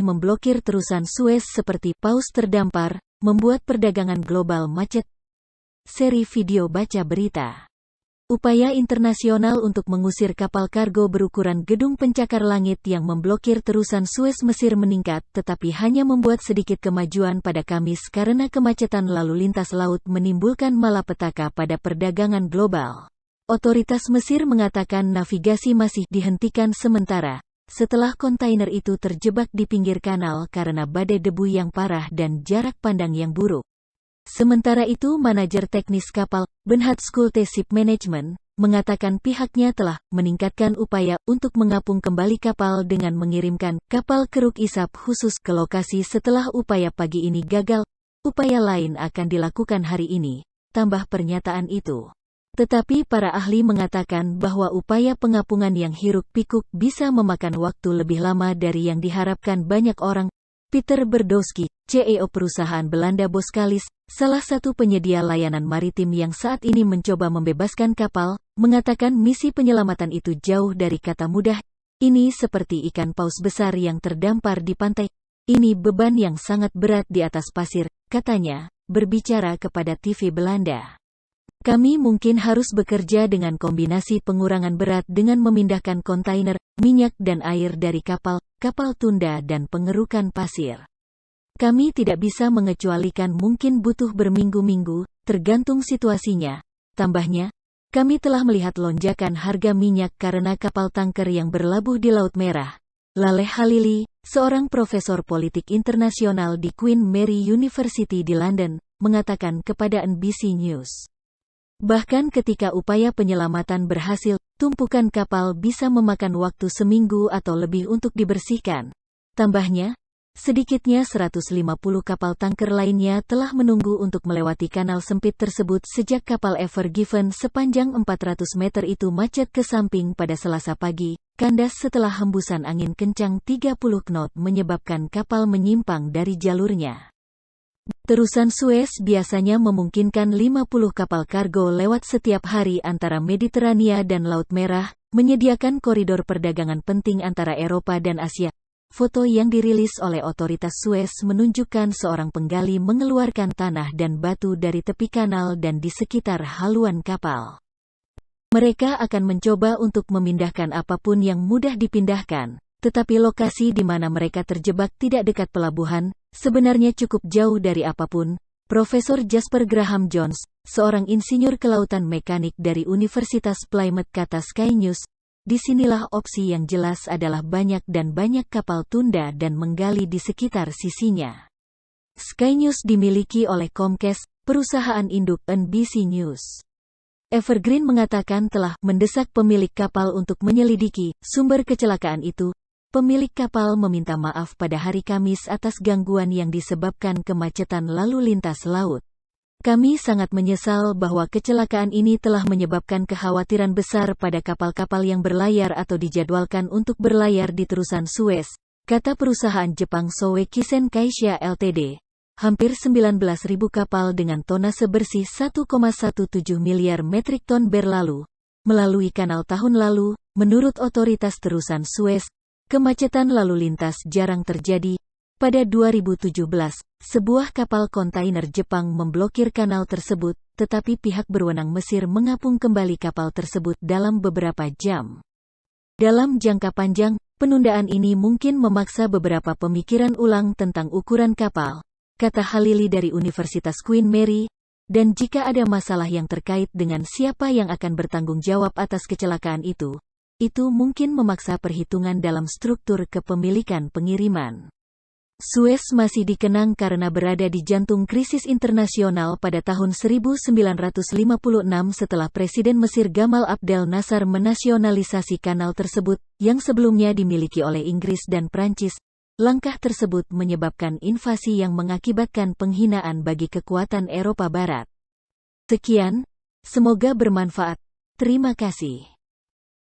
memblokir terusan Suez seperti paus terdampar, membuat perdagangan global macet. Seri video baca berita. Upaya internasional untuk mengusir kapal kargo berukuran gedung pencakar langit yang memblokir terusan Suez Mesir meningkat, tetapi hanya membuat sedikit kemajuan pada Kamis karena kemacetan lalu lintas laut menimbulkan malapetaka pada perdagangan global. Otoritas Mesir mengatakan navigasi masih dihentikan sementara, setelah kontainer itu terjebak di pinggir kanal karena badai debu yang parah dan jarak pandang yang buruk. Sementara itu manajer teknis kapal, Benhat Schulte Ship Management, mengatakan pihaknya telah meningkatkan upaya untuk mengapung kembali kapal dengan mengirimkan kapal keruk isap khusus ke lokasi setelah upaya pagi ini gagal. Upaya lain akan dilakukan hari ini, tambah pernyataan itu. Tetapi para ahli mengatakan bahwa upaya pengapungan yang hiruk-pikuk bisa memakan waktu lebih lama dari yang diharapkan banyak orang. Peter Berdowski, CEO perusahaan Belanda Boskalis, salah satu penyedia layanan maritim yang saat ini mencoba membebaskan kapal, mengatakan misi penyelamatan itu jauh dari kata mudah. Ini seperti ikan paus besar yang terdampar di pantai. Ini beban yang sangat berat di atas pasir, katanya, berbicara kepada TV Belanda. Kami mungkin harus bekerja dengan kombinasi pengurangan berat dengan memindahkan kontainer, minyak dan air dari kapal tunda dan pengerukan pasir. Kami tidak bisa mengecualikan mungkin butuh berminggu-minggu, tergantung situasinya. Tambahnya, kami telah melihat lonjakan harga minyak karena kapal tanker yang berlabuh di Laut Merah. Laleh Halili, seorang profesor politik internasional di Queen Mary University di London, mengatakan kepada NBC News. Bahkan ketika upaya penyelamatan berhasil, tumpukan kapal bisa memakan waktu seminggu atau lebih untuk dibersihkan. Tambahnya, sedikitnya 150 kapal tanker lainnya telah menunggu untuk melewati kanal sempit tersebut sejak kapal Ever Given sepanjang 400 meter itu macet ke samping pada Selasa pagi, kandas setelah hembusan angin kencang 30 knot menyebabkan kapal menyimpang dari jalurnya. Terusan Suez biasanya memungkinkan 50 kapal kargo lewat setiap hari antara Mediterania dan Laut Merah, menyediakan koridor perdagangan penting antara Eropa dan Asia. Foto yang dirilis oleh otoritas Suez menunjukkan seorang penggali mengeluarkan tanah dan batu dari tepi kanal dan di sekitar haluan kapal. Mereka akan mencoba untuk memindahkan apapun yang mudah dipindahkan, tetapi lokasi di mana mereka terjebak tidak dekat pelabuhan, sebenarnya cukup jauh dari apapun. Profesor Jasper Graham Jones, seorang insinyur kelautan mekanik dari Universitas Plymouth kata Sky News, disinilah opsi yang jelas adalah banyak kapal tunda dan menggali di sekitar sisinya. Sky News dimiliki oleh Comcast, perusahaan induk NBC News. Evergreen mengatakan telah mendesak pemilik kapal untuk menyelidiki sumber kecelakaan itu. Pemilik kapal meminta maaf pada hari Kamis atas gangguan yang disebabkan kemacetan lalu lintas laut. Kami sangat menyesal bahwa kecelakaan ini telah menyebabkan kekhawatiran besar pada kapal-kapal yang berlayar atau dijadwalkan untuk berlayar di terusan Suez, kata perusahaan Jepang Soe Kisen Kaisha Ltd. Hampir 19.000 kapal dengan tonnase bersih 1,17 miliar metrik ton berlalu melalui kanal tahun lalu, menurut otoritas terusan Suez. Kemacetan lalu lintas jarang terjadi. Pada 2017, sebuah kapal kontainer Jepang memblokir kanal tersebut, tetapi pihak berwenang Mesir mengapung kembali kapal tersebut dalam beberapa jam. Dalam jangka panjang, penundaan ini mungkin memaksa beberapa pemikiran ulang tentang ukuran kapal, kata Halili dari Universitas Queen Mary, dan jika ada masalah yang terkait dengan siapa yang akan bertanggung jawab atas kecelakaan itu mungkin memaksa perhitungan dalam struktur kepemilikan pengiriman. Suez masih dikenang karena berada di jantung krisis internasional pada tahun 1956 setelah Presiden Mesir Gamal Abdel Nasser menasionalisasi kanal tersebut, yang sebelumnya dimiliki oleh Inggris dan Prancis. Langkah tersebut menyebabkan invasi yang mengakibatkan penghinaan bagi kekuatan Eropa Barat. Sekian, semoga bermanfaat. Terima kasih.